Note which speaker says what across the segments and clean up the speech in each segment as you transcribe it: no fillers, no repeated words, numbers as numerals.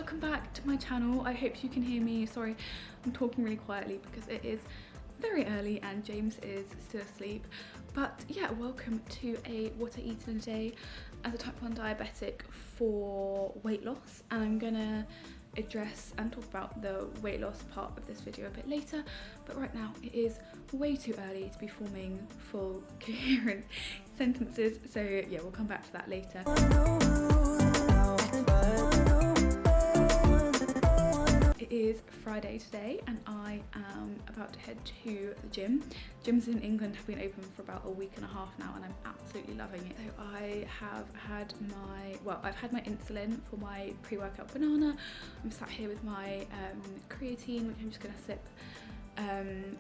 Speaker 1: welcome back to my channel. I hope you can hear me. Sorry, I'm talking really quietly because it is very early and James is still asleep. But yeah, welcome to a what I eat in a day as a type 1 diabetic for weight loss. And I'm gonna address and talk about the weight loss part of this video a bit later, but right now it is way too early to be forming full coherent sentences, so yeah, we'll come back to that later. It is Friday today and I am about to head to the gym. Gyms in England have been open for about a week and a half now and I'm absolutely loving it. So I have had I've had my insulin for my pre-workout banana. I'm sat here with my creatine, which I'm just gonna sip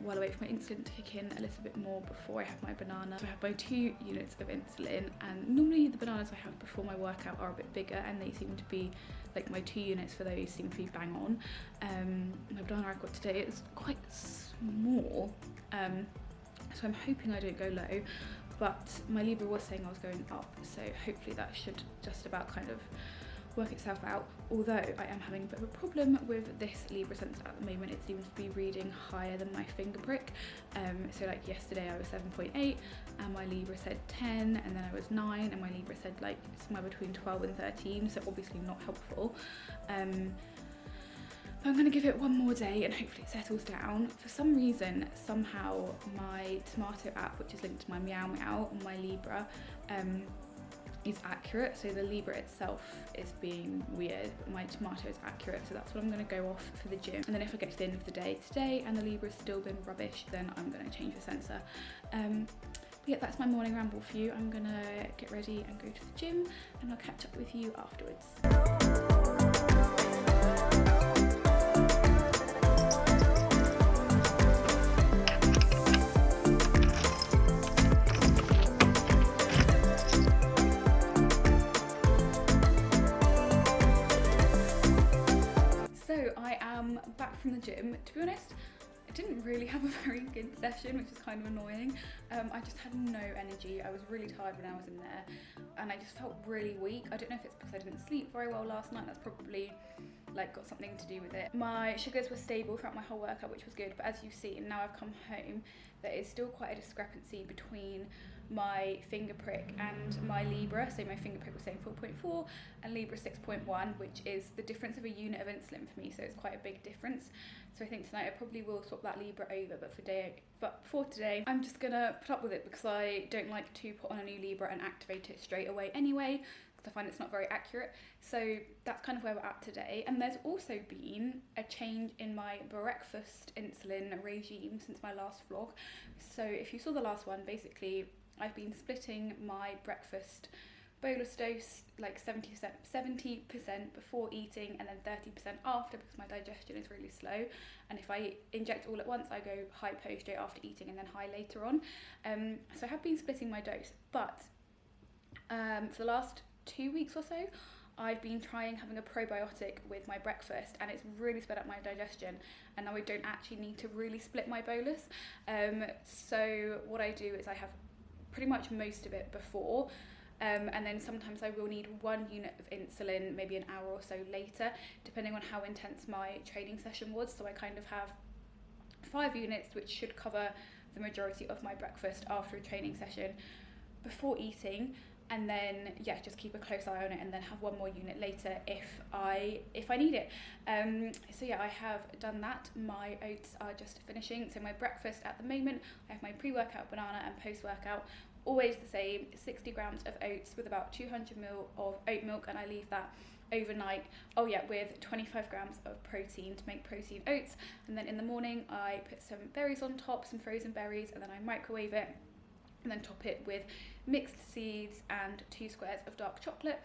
Speaker 1: while I wait for my insulin to kick in a little bit more before I have my banana. So I have my 2 units of insulin, and normally the bananas I have before my workout are a bit bigger and they seem to be, like, my 2 units for those seem to be bang on. My banana I got today is quite small, so I'm hoping I don't go low, but my Libra was saying I was going up, so hopefully that should just about kind of work itself out, although I am having a bit of a problem with this Libra sensor at the moment. It seems to be reading higher than my finger prick, so like yesterday I was 7.8 and my Libra said 10, and then I was 9 and my Libra said like somewhere between 12 and 13, so obviously not helpful. I'm going to give it one more day and hopefully it settles down. For some reason, somehow my tomato app, which is linked to my Meow Meow on my Libra, is accurate. So the Libra itself is being weird, but my tomato is accurate, so that's what I'm going to go off for the gym. And then if I get to the end of the day today and the Libra's still been rubbish, then I'm going to change the sensor. But yeah, that's my morning ramble for you. I'm going to get ready and go to the gym and I'll catch up with you afterwards. Back from the gym. To be honest, I didn't really have a very good session, which is kind of annoying. I just had no energy. I was really tired when I was in there and I just felt really weak. I don't know if it's because I didn't sleep very well last night. That's probably like got something to do with it. My sugars were stable throughout my whole workout, which was good, but as you've seen, now I've come home, there is still quite a discrepancy between my finger prick and my Libra. So my finger prick was saying 4.4 and Libra 6.1, which is the difference of a unit of insulin for me, so it's quite a big difference. So I think tonight I probably will swap that Libra over, but for today I'm just gonna put up with it because I don't like to put on a new Libra and activate it straight away anyway, because I find it's not very accurate. So that's kind of where we're at today. And there's also been a change in my breakfast insulin regime since my last vlog. So if you saw the last one, basically I've been splitting my breakfast bolus dose like 70% before eating and then 30% after, because my digestion is really slow, and if I inject all at once I go hypo straight after eating and then high later on. So I have been splitting my dose, but for the last 2 weeks or so I've been trying having a probiotic with my breakfast and it's really sped up my digestion, and now I don't actually need to really split my bolus. So what I do is I have pretty much most of it before, and then sometimes I will need 1 unit of insulin maybe an hour or so later, depending on how intense my training session was. So I kind of have 5 units, which should cover the majority of my breakfast after a training session before eating, and then yeah, just keep a close eye on it and then have 1 more unit later if I need it. So yeah, I have done that. My oats are just finishing. So my breakfast at the moment, I have my pre-workout banana, and post-workout always the same, 60 grams of oats with about 200 ml of oat milk, and I leave that overnight, with 25 grams of protein to make protein oats. And then in the morning I put some berries on top, some frozen berries, and then I microwave it and then top it with mixed seeds and 2 squares of dark chocolate.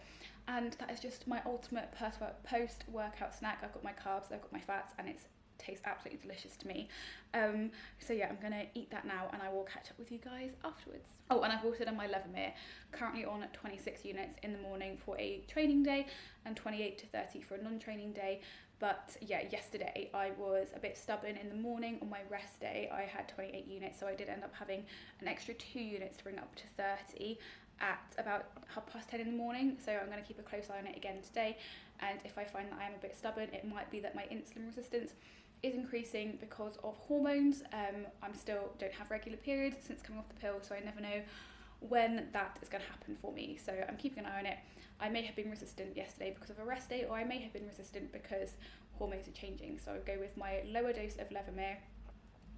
Speaker 1: And that is just my ultimate post-workout snack. I've got my carbs, I've got my fats, and it tastes absolutely delicious to me. So yeah, I'm gonna eat that now and I will catch up with you guys afterwards. Oh, and I've also done my Levemir, currently on 26 units in the morning for a training day and 28 to 30 for a non-training day. But yeah, yesterday I was a bit stubborn in the morning. On my rest day I had 28 units, so I did end up having an extra 2 units to bring up to 30. at about 10:30 in the morning, so I'm going to keep a close eye on it again today. And if I find that I am a bit stubborn, it might be that my insulin resistance is increasing because of hormones. I'm still don't have regular periods since coming off the pill, so I never know when that is going to happen for me, so I'm keeping an eye on it. I may have been resistant yesterday because of a rest day, or I may have been resistant because hormones are changing, so I would go with my lower dose of Levemir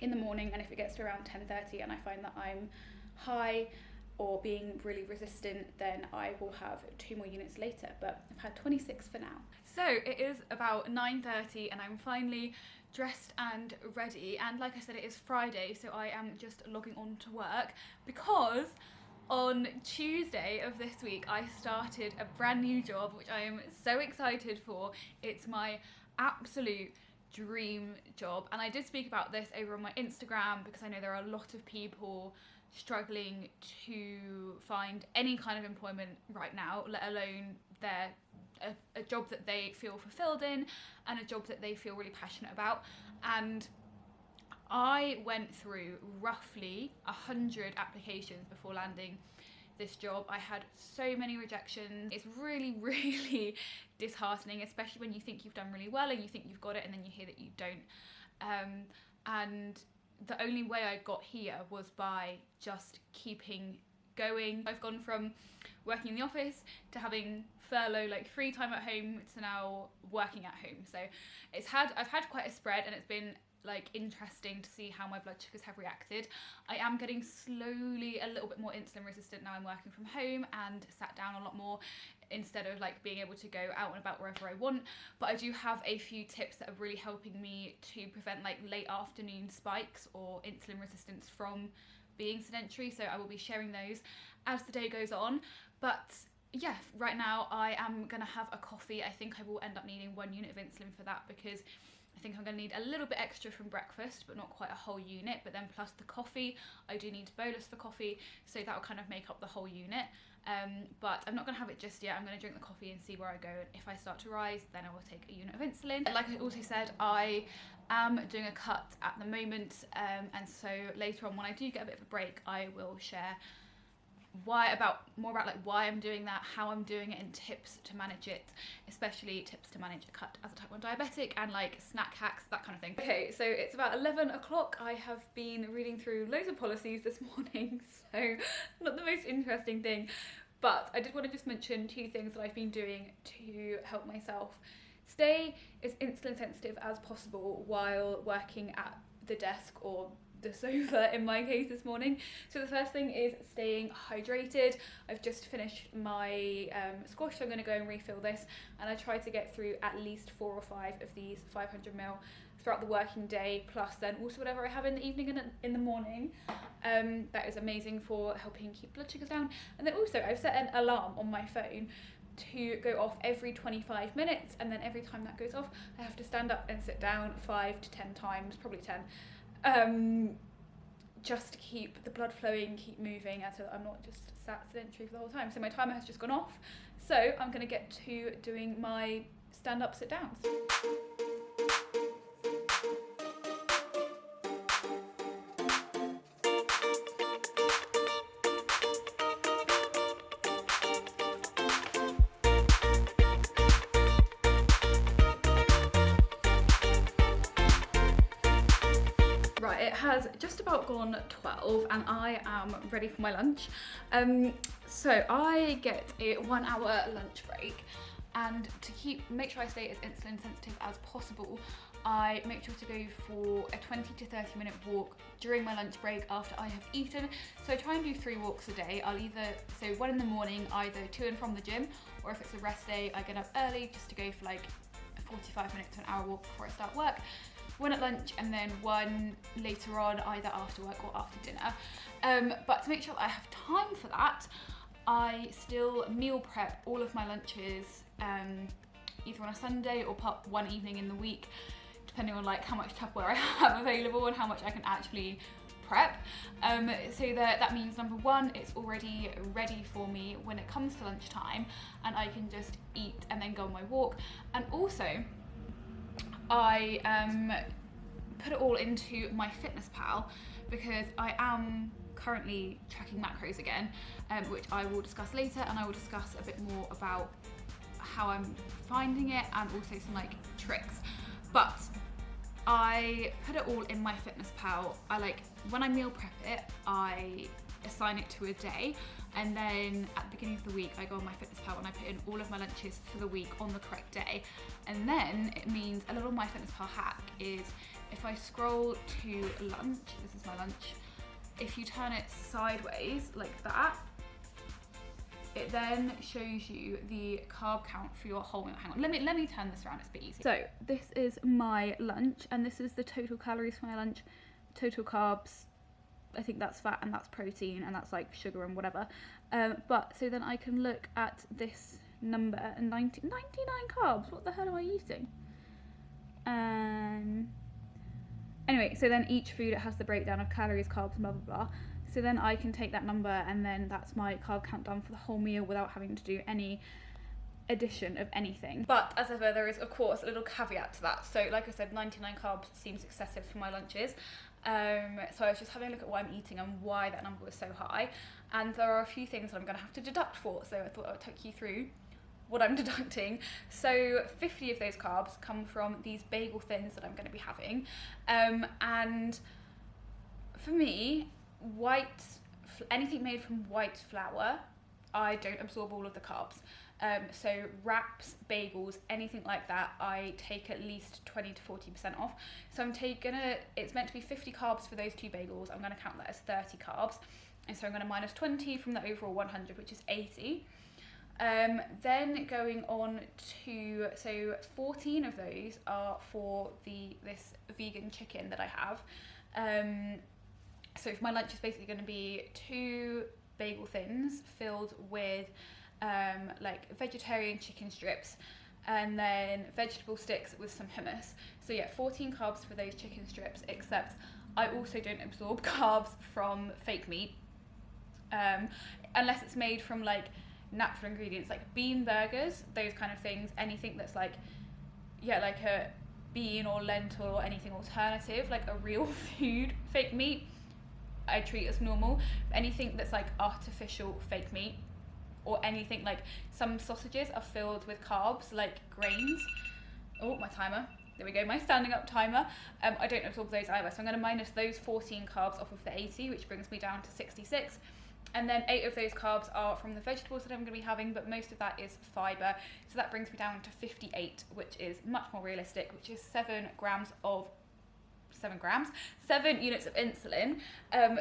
Speaker 1: in the morning, and if it gets to around 10:30 and I find that I'm high or being really resistant, then I will have 2 more units later, but I've had 26 for now. So it is about 9:30 and I'm finally dressed and ready, and like I said, it is Friday, so I am just logging on to work because on Tuesday of this week I started a brand new job, which I am so excited for. It's my absolute dream job, and I did speak about this over on my Instagram because I know there are a lot of people struggling to find any kind of employment right now, let alone a job that they feel fulfilled in and a job that they feel really passionate about. And I went through roughly 100 applications before landing this job. I had so many rejections. It's really, really disheartening, especially when you think you've done really well and you think you've got it, and then you hear that you don't. And the only way I got here was by just keeping going. I've gone from working in the office to having furlough, like free time at home, to now working at home. So I've had quite a spread, and it's been like interesting to see how my blood sugars have reacted. I am getting slowly a little bit more insulin resistant now I'm working from home and sat down a lot more instead of like being able to go out and about wherever I want. But I do have a few tips that are really helping me to prevent like late afternoon spikes or insulin resistance from being sedentary, so I will be sharing those as the day goes on. But yeah, right now I am gonna have a coffee. I think I will end up needing 1 unit of insulin for that, because I think I'm going to need a little bit extra from breakfast, but not quite a whole unit. But then plus the coffee, I do need to bolus for coffee, so that will kind of make up the whole unit. But I'm not going to have it just yet. I'm going to drink the coffee and see where I go. And if I start to rise, then I will take a unit of insulin. Like I also said, I am doing a cut at the moment, and so later on when I do get a bit of a break, I will share more about like why I'm doing that, how I'm doing it, and tips to manage it, especially tips to manage a cut as a type 1 diabetic, and like snack hacks, that kind of thing. Okay, so it's about 11 o'clock. I have been reading through loads of policies this morning, so not the most interesting thing, but I did want to just mention 2 things that I've been doing to help myself stay as insulin sensitive as possible while working at the desk, or the sofa in my case this morning. So the first thing is staying hydrated. I've just finished my squash, so I'm going to go and refill this, and I try to get through at least 4 or 5 of these 500ml throughout the working day, plus then also whatever I have in the evening and in the morning. That is amazing for helping keep blood sugars down. And then also I've set an alarm on my phone to go off every 25 minutes, and then every time that goes off I have to stand up and sit down 5 to 10 times, probably 10, just to keep the blood flowing, keep moving, until I'm not just sat sedentary for the whole time. So my timer has just gone off, so I'm going to get to doing my stand-up, sit-downs. It has just about gone 12 and I am ready for my lunch. So I get a 1 hour lunch break, and to make sure I stay as insulin sensitive as possible, I make sure to go for a 20 to 30 minute walk during my lunch break after I have eaten. So I try and do 3 walks a day. So 1 in the morning, either to and from the gym, or if it's a rest day, I get up early just to go for like a 45 minute to an hour walk before I start work. 1 at lunch, and then 1 later on, either after work or after dinner. But to make sure that I have time for that, I still meal prep all of my lunches, either on a Sunday or one evening in the week, depending on like how much Tupperware I have available and how much I can actually prep. So that means number 1, it's already ready for me when it comes to lunchtime, and I can just eat and then go on my walk. And also I put it all into my fitness pal, because I am currently tracking macros again, which I will discuss later, and I will discuss a bit more about how I'm finding it and also some like tricks. But I put it all in my MyFitnessPal. When I meal prep it, I assign it to a day, and then at the beginning of the week I go on MyFitnessPal and I put in all of my lunches for the week on the correct day. And then it means a little MyFitnessPal hack is if I scroll to lunch, this is my lunch, if you turn it sideways like that, it then shows you the carb count for your whole meal. Hang on, let me turn this around, it's a bit easy. So this is my lunch, and this is the total calories for my lunch, total carbs, I think that's fat and that's protein and that's like sugar and whatever. But so then I can look at this number and 99 carbs, what the hell am I eating? Anyway, so then each food, it has the breakdown of calories, carbs, blah, blah, blah. So then I can take that number and then that's my carb count done for the whole meal without having to do any addition of anything. But as ever, there is of course a little caveat to that. So like I said, 99 carbs seems excessive for my lunches. So I was just having a look at what I'm eating and why that number was so high. And there are a few things that I'm going to have to deduct for. So I thought I would take you through what I'm deducting. So 50 of those carbs come from these bagel thins that I'm going to be having. And for me, anything made from white flour, I don't absorb all of the carbs. So wraps, bagels, anything like that, I take at least 20 to 40% off. So it's meant to be 50 carbs for those 2 bagels. I'm going to count that as 30 carbs. And so I'm going to minus 20 from the overall 100, which is 80. Then going on to, so 14 of those are for this vegan chicken that I have. So for my lunch is basically going to be 2 bagel thins filled with like vegetarian chicken strips and then vegetable sticks with some hummus. So yeah, 14 carbs for those chicken strips, except I also don't absorb carbs from fake meat, unless it's made from like natural ingredients, like bean burgers, those kind of things, anything that's like, yeah, like a bean or lentil or anything alternative, like a real food fake meat, I treat as normal. Anything that's like artificial fake meat, or anything like some sausages are filled with carbs like grains. Oh, my timer, there we go, my standing up timer. I don't absorb those either, so I'm going to minus those 14 carbs off of the 80, which brings me down to 66. And then 8 of those carbs are from the vegetables that I'm going to be having, but most of that is fibre. So that brings me down to 58, which is much more realistic, which is 7 units of insulin.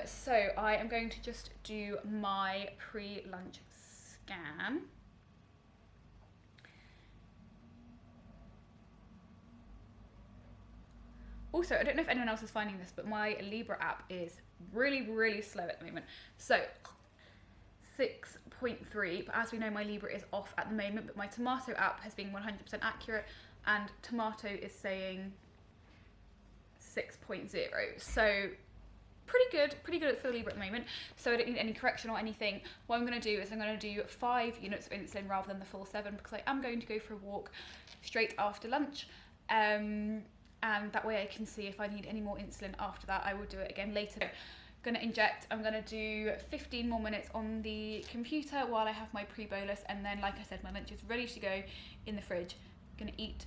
Speaker 1: So I am going to just do my pre-lunch scan. Also, I don't know if anyone else is finding this, but my Libra app is really, really slow at the moment. So 6.3, but as we know, my Libra is off at the moment, but my Tomato app has been 100% accurate, and Tomato is saying 6.0. So pretty good for the Libra at the moment. So I don't need any correction or anything. What I'm going to do is I'm going to do 5 units of insulin rather than the full 7, because I am going to go for a walk straight after lunch. And that way I can see if I need any more insulin after that. I will do it again later. Going to inject. I'm going to do 15 more minutes on the computer while I have my pre-bolus, and then like I said, my lunch is ready to go in the fridge. I'm going to eat,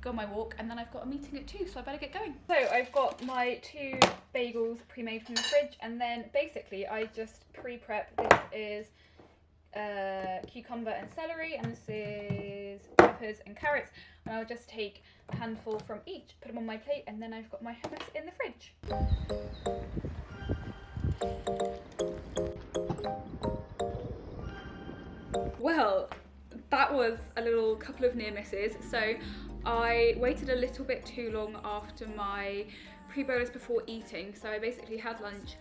Speaker 1: go on my walk, and then I've got a meeting at 2, so I better get going. So I've got my 2 bagels pre-made from the fridge, and then basically I just pre-prep. This is cucumber and celery, and this is peppers and carrots, and I'll just take a handful from each, put them on my plate, and then I've got my hummus in the fridge. Well, that was a little couple of near misses. So I waited a little bit too long after my pre-bolus before eating, so I basically had lunch,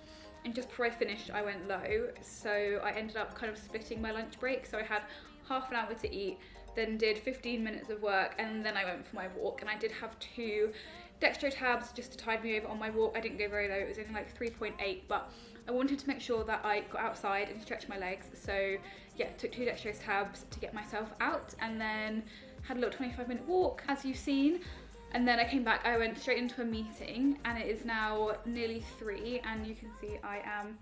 Speaker 1: and just before I finished I went low, so I ended up kind of splitting my lunch break. So I had half an hour to eat, then did 15 minutes of work, and then I went for my walk. And I did have 2 dextro tabs just to tide me over on my walk. I didn't go very low, it was only like 3.8, but I wanted to make sure that I got outside and stretched my legs. So yeah, took 2 dextrose tabs to get myself out, and then had a little 25-minute walk, as you've seen. And then I came back, I went straight into a meeting, and it is now nearly 3, and you can see I am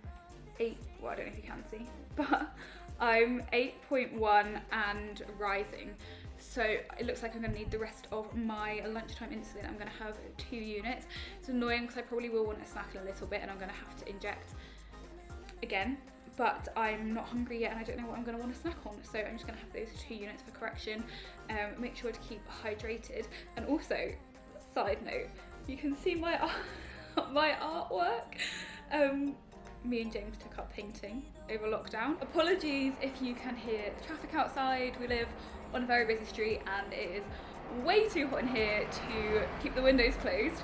Speaker 1: well, I don't know if you can see, but I'm 8.1 and rising. So it looks like I'm going to need the rest of my lunchtime insulin. I'm going to have 2 units. It's annoying because I probably will want to snack in a little bit and I'm going to have to inject again. But I'm not hungry yet and I don't know what I'm going to want to snack on. So I'm just going to have those 2 units for correction. Make sure to keep hydrated. And also, side note, you can see my my artwork. Me and James took up painting over lockdown. Apologies if you can hear the traffic outside. We live on a very busy street and it is way too hot in here to keep the windows closed.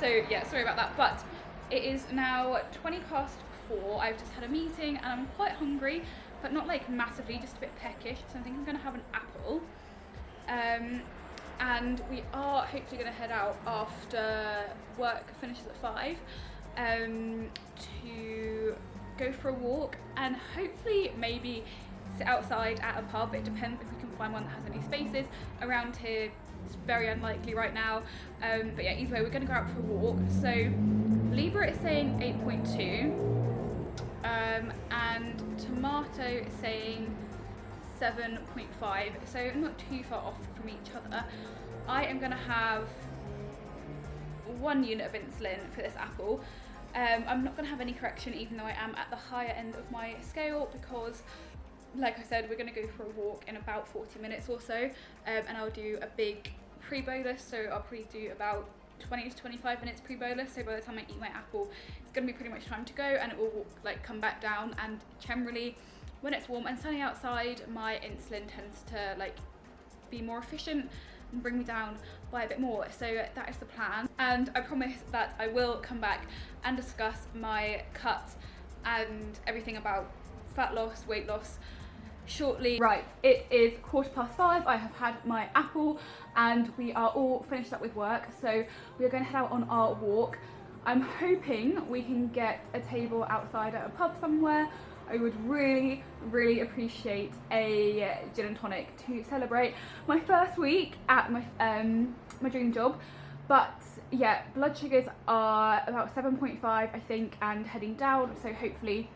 Speaker 1: So yeah, sorry about that. But it is now 4:20. I've just had a meeting and I'm quite hungry, but not like massively, just a bit peckish. So I think I'm going to have an apple. And we are hopefully going to head out after work finishes at 5 to go for a walk and hopefully maybe sit outside at a pub. It depends if we can find one that has any spaces around here. It's very unlikely right now, but yeah, either way we're going to go out for a walk. So Libra is saying 8.2 and Tomato is saying 7.5, so not too far off from each other. I am going to have 1 unit of insulin for this apple. I'm not going to have any correction even though I am at the higher end of my scale because, like I said, we're going to go for a walk in about 40 minutes or so, and I'll do a big pre-bolus, so I'll probably do about 20 to 25 minutes pre-bolus, so by the time I eat my apple it's going to be pretty much time to go and it will like come back down. And generally when it's warm and sunny outside my insulin tends to like be more efficient and bring me down by a bit more, so that is the plan. And I promise that I will come back and discuss my cut and everything about fat loss, weight loss shortly. Right, it is 5:15. I have had my apple and we are all finished up with work, so we are going to head out on our walk. I'm hoping we can get a table outside at a pub somewhere. I would really, really appreciate a gin and tonic to celebrate my first week at my my dream job. But yeah, blood sugars are about 7.5 I think and heading down, so hopefully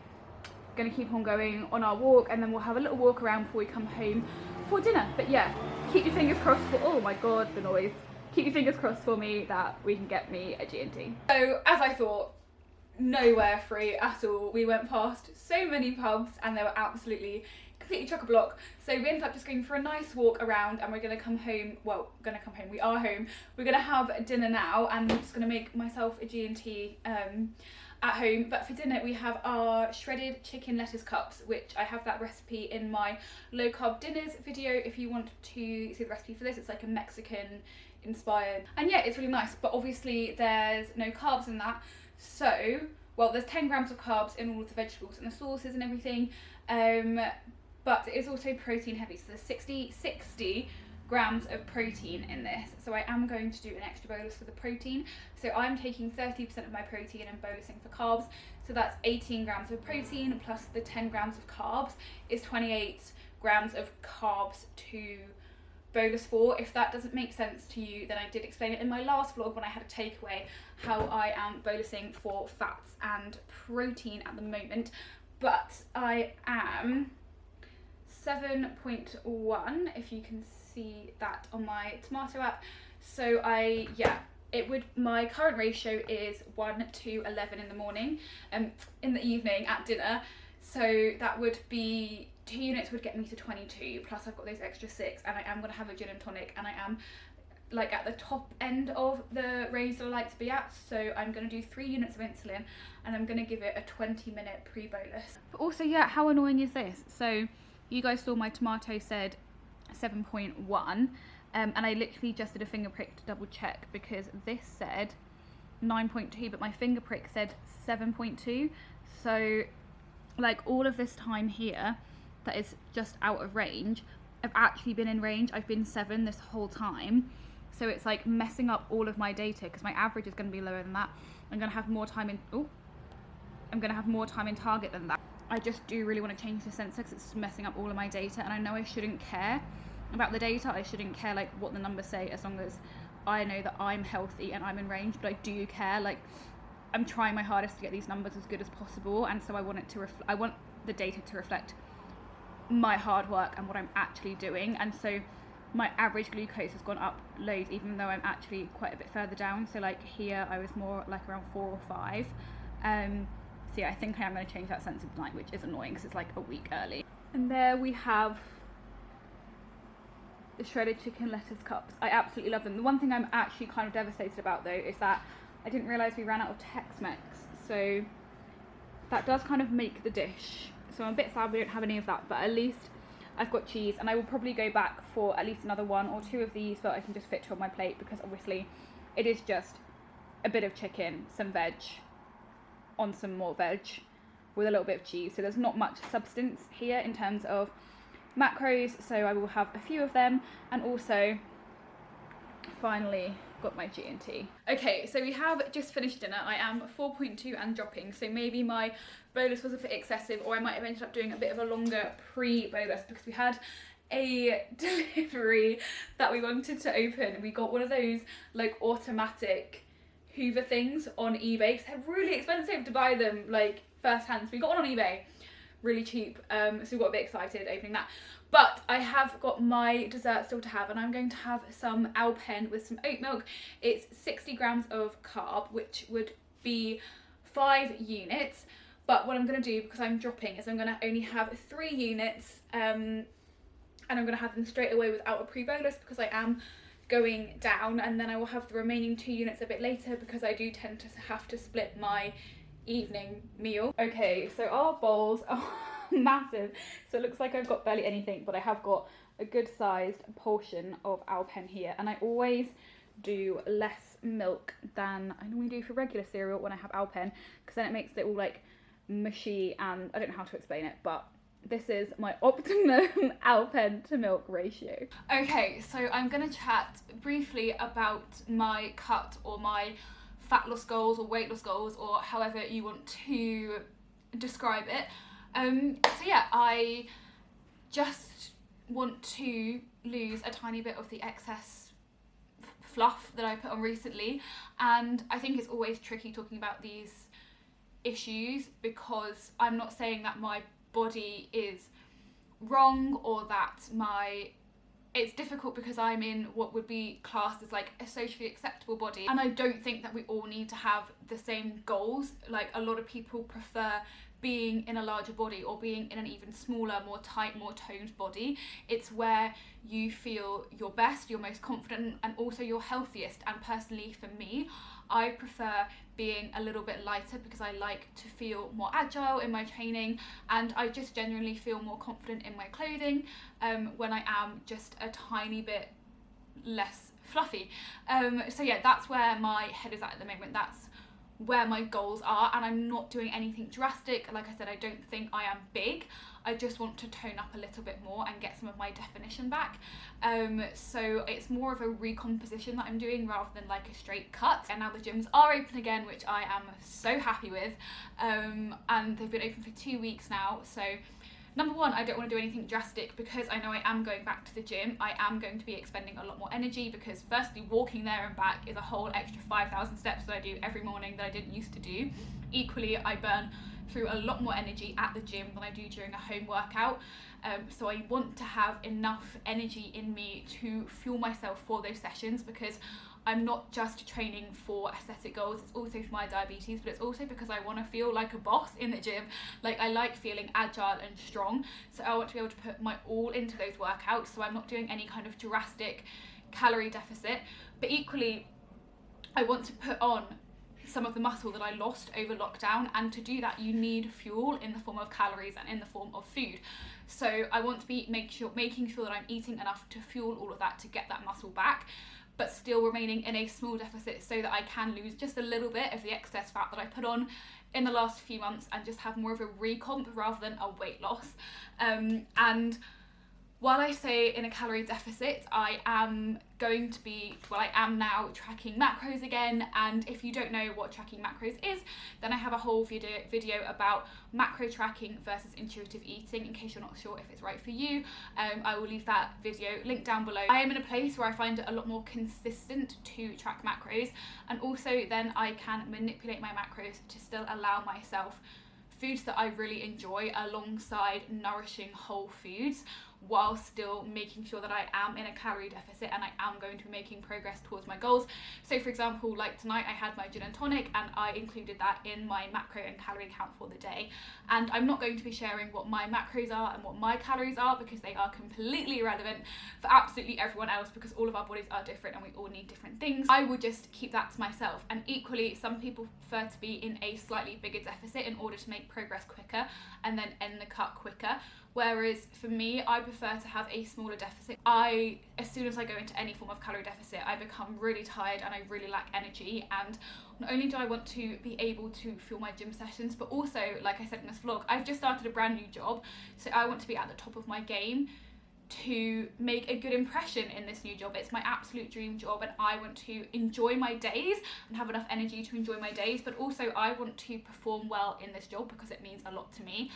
Speaker 1: going to keep on going on our walk and then we'll have a little walk around before we come home for dinner. But yeah, keep your fingers crossed for, oh my god, the noise. Keep your fingers crossed for me that we can get me a G&T. So as I thought, nowhere free at all. We went past so many pubs and they were absolutely completely chock-a-block, so we ended up just going for a nice walk around and we're going to come home. Well, we are home. We're going to have dinner now and I'm just going to make myself a G&T at home. But for dinner we have our shredded chicken lettuce cups, which I have that recipe in my low carb dinners video if you want to see the recipe for this. It's like a Mexican inspired, and yeah, it's really nice, but obviously there's no carbs in that. So, well, there's 10 grams of carbs in all of the vegetables and the sauces and everything, but it is also protein heavy, so there's 60 grams of protein in this. So I am going to do an extra bolus for the protein. So I'm taking 30% of my protein and bolusing for carbs. So that's 18 grams of protein plus the 10 grams of carbs is 28 grams of carbs to bolus for. If that doesn't make sense to you, then I did explain it in my last vlog when I had a takeaway how I am bolusing for fats and protein at the moment. But I am 7.1 if you can see that on my Tomato app. So my current ratio is 1 to 11 in the morning, in the evening at dinner. So that would be 2 units would get me to 22, plus I've got those extra 6, and I am going to have a gin and tonic, and I am like at the top end of the range that I like to be at. So I'm going to do 3 units of insulin and I'm going to give it a 20-minute pre-bolus. But also, yeah, how annoying is this? So you guys saw my Tomato said 7.1, and I literally just did a finger prick to double check because this said 9.2, but my finger prick said 7.2. So like all of this time here that is just out of range, I've actually been in range. I've been 7 this whole time, so it's like messing up all of my data because my average is going to be lower than that. I'm going to have more time in target than that. I just do really want to change the sensor because it's messing up all of my data, and I know I shouldn't care about the data. I shouldn't care like what the numbers say as long as I know that I'm healthy and I'm in range, but I do care. Like I'm trying my hardest to get these numbers as good as possible, and so I want the data to reflect my hard work and what I'm actually doing. And so my average glucose has gone up loads, even though I'm actually quite a bit further down. So like here I was more like around 4 or 5. So yeah, I think I am going to change that sensor tonight, which is annoying because it's like a week early. And there we have the shredded chicken lettuce cups. I absolutely love them. The one thing I'm actually kind of devastated about though is that I didn't realise we ran out of Tex-Mex, so that does kind of make the dish. So I'm a bit sad we don't have any of that, but at least I've got cheese, and I will probably go back for at least another 1 or 2 of these so I can just fit 2 on my plate, because obviously it is just a bit of chicken, some veg, on some more veg with a little bit of cheese. So there's not much substance here in terms of macros, so I will have a few of them. And also finally got my G&T. Okay, so we have just finished dinner. I am 4.2 and dropping, so maybe my bolus was a bit excessive, or I might have ended up doing a bit of a longer pre-bolus because we had a delivery that we wanted to open. We got one of those like automatic Hoover things on eBay. So they're really expensive to buy them like first hand. So we got one on eBay, really cheap. So we got a bit excited opening that. But I have got my dessert still to have, and I'm going to have some Alpen with some oat milk. It's 60 grams of carb, which would be 5 units. But what I'm going to do, because I'm dropping, is I'm going to only have 3 units, and I'm going to have them straight away without a pre-bolus because I am going down, and then I will have the remaining 2 units a bit later because I do tend to have to split my evening meal. Okay, so our bowls are massive, so it looks like I've got barely anything, but I have got a good sized portion of Alpen here, and I always do less milk than I normally do for regular cereal when I have Alpen, because then it makes it all like mushy, and I don't know how to explain it, but this is my optimum Alpen to milk ratio. Okay, so I'm gonna chat briefly about my cut or my fat loss goals or weight loss goals, or however you want to describe it. So yeah, I just want to lose a tiny bit of the excess fluff that I put on recently, and I think it's always tricky talking about these issues because I'm not saying that my body is wrong or that it's difficult because I'm in what would be classed as like a socially acceptable body, and I don't think that we all need to have the same goals. Like a lot of people prefer being in a larger body or being in an even smaller, more tight, more toned body. It's where you feel your best, you're most confident, and also you're healthiest. And personally for me, I prefer being a little bit lighter because I like to feel more agile in my training, and I just genuinely feel more confident in my clothing when I am just a tiny bit less fluffy. So yeah, that's where my head is at the moment. That's where my goals are, and I'm not doing anything drastic. Like I said, I don't think I am big. I just want to tone up a little bit more and get some of my definition back. So it's more of a recomposition that I'm doing rather than like a straight cut. And now the gyms are open again, which I am so happy with. And they've been open for 2 weeks now. So number one, I don't want to do anything drastic because I know I am going back to the gym. I am going to be expending a lot more energy because firstly, walking there and back is a whole extra 5,000 steps that I do every morning that I didn't used to do. Equally, I burn through a lot more energy at the gym than I do during a home workout. So I want to have enough energy in me to fuel myself for those sessions, because I'm not just training for aesthetic goals, it's also for my diabetes, but it's also because I want to feel like a boss in the gym. Like I like feeling agile and strong, so I want to be able to put my all into those workouts, so I'm not doing any kind of drastic calorie deficit. But equally, I want to put on some of the muscle that I lost over lockdown, and to do that you need fuel in the form of calories and in the form of food. So I want to be making sure that I'm eating enough to fuel all of that to get that muscle back, but still remaining in a small deficit so that I can lose just a little bit of the excess fat that I put on in the last few months and just have more of a recomp rather than a weight loss. And While I say in a calorie deficit, I am now tracking macros again, and if you don't know what tracking macros is, then I have a whole video about macro tracking versus intuitive eating in case you're not sure if it's right for you. I will leave that video linked down below. I am in a place where I find it a lot more consistent to track macros, and also then I can manipulate my macros to still allow myself foods that I really enjoy alongside nourishing whole foods, while still making sure that I am in a calorie deficit and I am going to be making progress towards my goals. So for example, like tonight I had my gin and tonic and I included that in my macro and calorie count for the day. And I'm not going to be sharing what my macros are and what my calories are, because they are completely irrelevant for absolutely everyone else, because all of our bodies are different and we all need different things. I would just keep that to myself. And equally, some people prefer to be in a slightly bigger deficit in order to make progress quicker and then end the cut quicker. Whereas for me, I prefer to have a smaller deficit. As soon as I go into any form of calorie deficit, I become really tired and I really lack energy. And not only do I want to be able to fuel my gym sessions, but also, like I said in this vlog, I've just started a brand new job. So I want to be at the top of my game to make a good impression in this new job. It's my absolute dream job, and I want to enjoy my days and have enough energy to enjoy my days. But also I want to perform well in this job because it means a lot to me.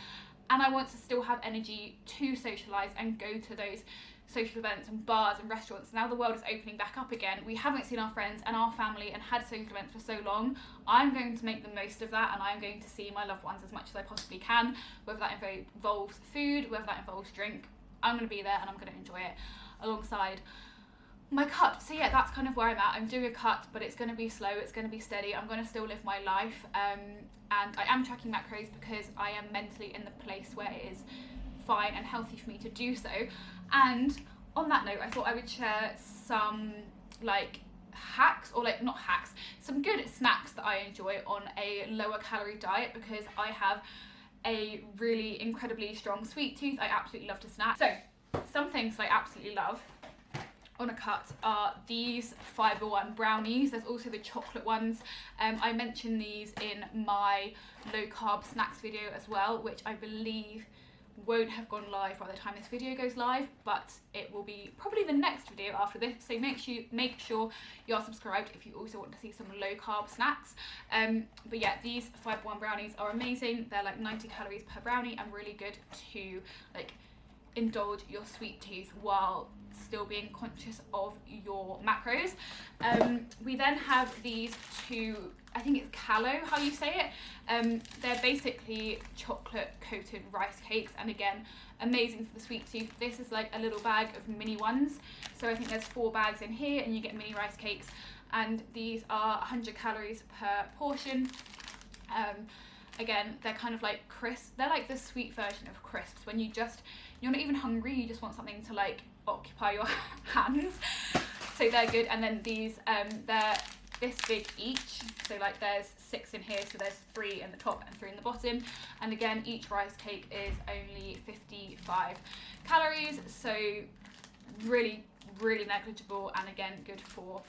Speaker 1: And I want to still have energy to socialise and go to those social events and bars and restaurants. Now the world is opening back up again. We haven't seen our friends and our family and had social events for so long. I'm going to make the most of that, and I'm going to see my loved ones as much as I possibly can, whether that involves food, whether that involves drink. I'm going to be there and I'm going to enjoy it alongside my cut. So yeah, that's kind of where I'm at. I'm doing a cut, but it's going to be slow, it's going to be steady. I'm going to still live my life, and I am tracking macros because I am mentally in the place where it is fine and healthy for me to do so. And on that note, I thought I would share some hacks, or not hacks, some good snacks that I enjoy on a lower calorie diet, because I have a really incredibly strong sweet tooth. I absolutely love to snack. So some things that I absolutely love on a cut are these Fibre One brownies. There's also the chocolate ones. I mentioned these in my low carb snacks video as well, which I believe won't have gone live by the time this video goes live, but it will be probably the next video after this. So make sure you are subscribed if you also want to see some low carb snacks. But yeah, these Fibre One brownies are amazing. They're like 90 calories per brownie and really good to indulge your sweet tooth while still being conscious of your macros. We then have these two, I think it's callo, how you say it. They're basically chocolate coated rice cakes, and again, amazing for the sweet tooth. This is like a little bag of mini ones. So I think there's 4 bags in here and you get mini rice cakes, and these are 100 calories per portion. Again, they're kind of like crisp. They're like the sweet version of crisps when you're not even hungry, you just want something to occupy your hands. So they're good. And then these, they're this big each. So there's 6 in here, so there's 3 in the top and 3 in the bottom. And again, each rice cake is only 55 calories. So really, really negligible, and again, good for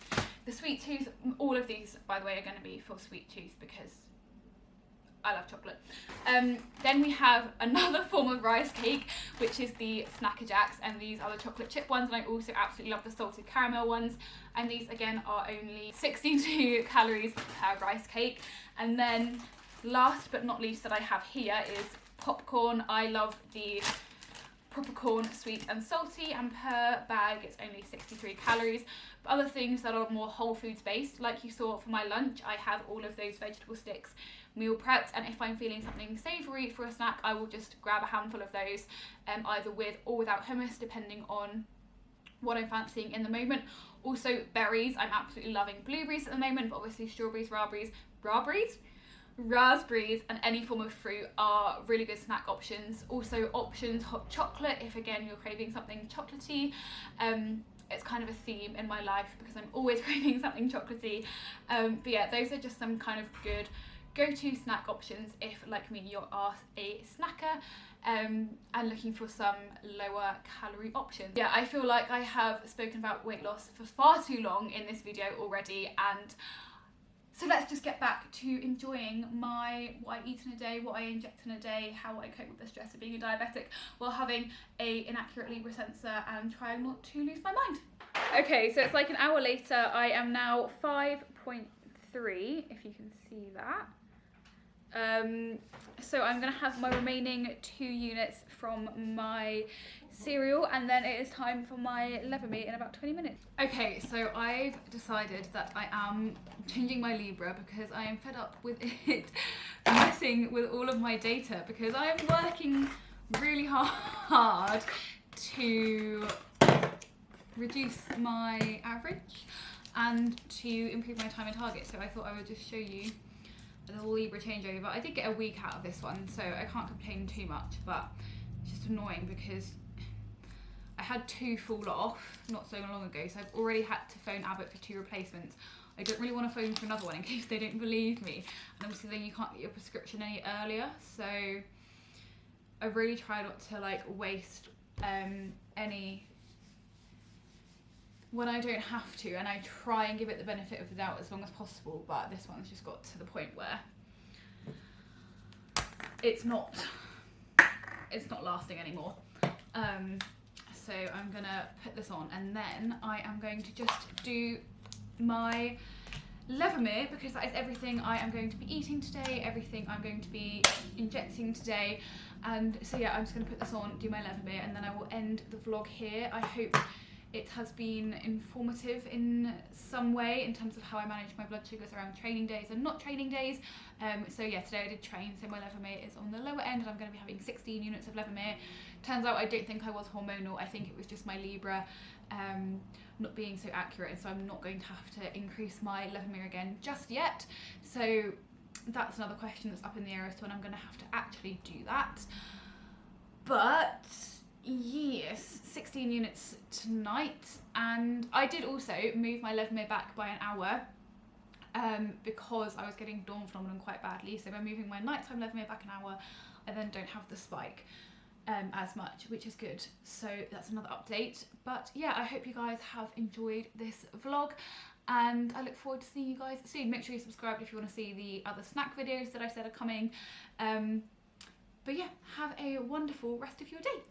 Speaker 1: the sweet tooth. All of these, by the way, are going to be for sweet tooth because I love chocolate. Then we have another form of rice cake, which is the Snacker Jacks, and these are the chocolate chip ones, and I also absolutely love the salted caramel ones, and these again are only 62 calories per rice cake. And then last but not least that I have here is popcorn. I love the popcorn sweet and salty, and per bag it's only 63 calories. But other things that are more whole foods based, like you saw for my lunch, I have all of those vegetable sticks meal prepped, and if I'm feeling something savoury for a snack, I will just grab a handful of those, either with or without hummus, depending on what I'm fancying in the moment. Also berries, I'm absolutely loving blueberries at the moment, but obviously strawberries, raspberries and any form of fruit are really good snack options. Also options hot chocolate, if again you're craving something chocolatey. It's kind of a theme in my life because I'm always craving something chocolatey. But yeah, those are just some kind of good go-to snack options if, like me, you're a snacker and looking for some lower calorie options. Yeah, I feel like I have spoken about weight loss for far too long in this video already, and So let's just get back to enjoying what I eat in a day, what I inject in a day, how I cope with the stress of being a diabetic while having an inaccurate Libra sensor and trying not to lose my mind. Okay, so it's like an hour later. I am now 5.3, if you can see that. So I'm going to have my remaining 2 units from my cereal, and then it is time for my lever meat in about 20 minutes. Okay, so I've decided that I am changing my Libra because I am fed up with it messing with all of my data, because I am working really hard to reduce my average and to improve my time and target. So I thought I would just show you a little Libra changeover. I did get a week out of this one, so I can't complain too much, but it's just annoying because I had 2 fall off not so long ago, so I've already had to phone Abbott for 2 replacements. I don't really want to phone for another one in case they don't believe me, and obviously then you can't get your prescription any earlier, so I really try not to like waste any when I don't have to, and I try and give it the benefit of the doubt as long as possible, but this one's just got to the point where it's not lasting anymore. So I'm gonna put this on, and then I am going to just do my Levemir, because that is everything I am going to be eating today, everything I'm going to be injecting today. And so yeah, I'm just gonna put this on, do my Levemir, and then I will end the vlog here. I hope it has been informative in some way in terms of how I manage my blood sugars around training days and not training days. So yeah, today I did train, so my Levemir is on the lower end, and I'm going to be having 16 units of Levemir. Turns out I don't think I was hormonal, I think it was just my Libra not being so accurate, and so I'm not going to have to increase my Levemir again just yet. So that's another question that's up in the air as to when I'm going to have to actually do that. But yes, 16 units tonight, and I did also move my Levemir back by an hour because I was getting dawn phenomenon quite badly. So by moving my nighttime Levemir back an hour, I then don't have the spike as much, which is good. So that's another update. But yeah, I hope you guys have enjoyed this vlog, and I look forward to seeing you guys soon. Make sure you're subscribed if you want to see the other snack videos that I said are coming. But yeah, have a wonderful rest of your day.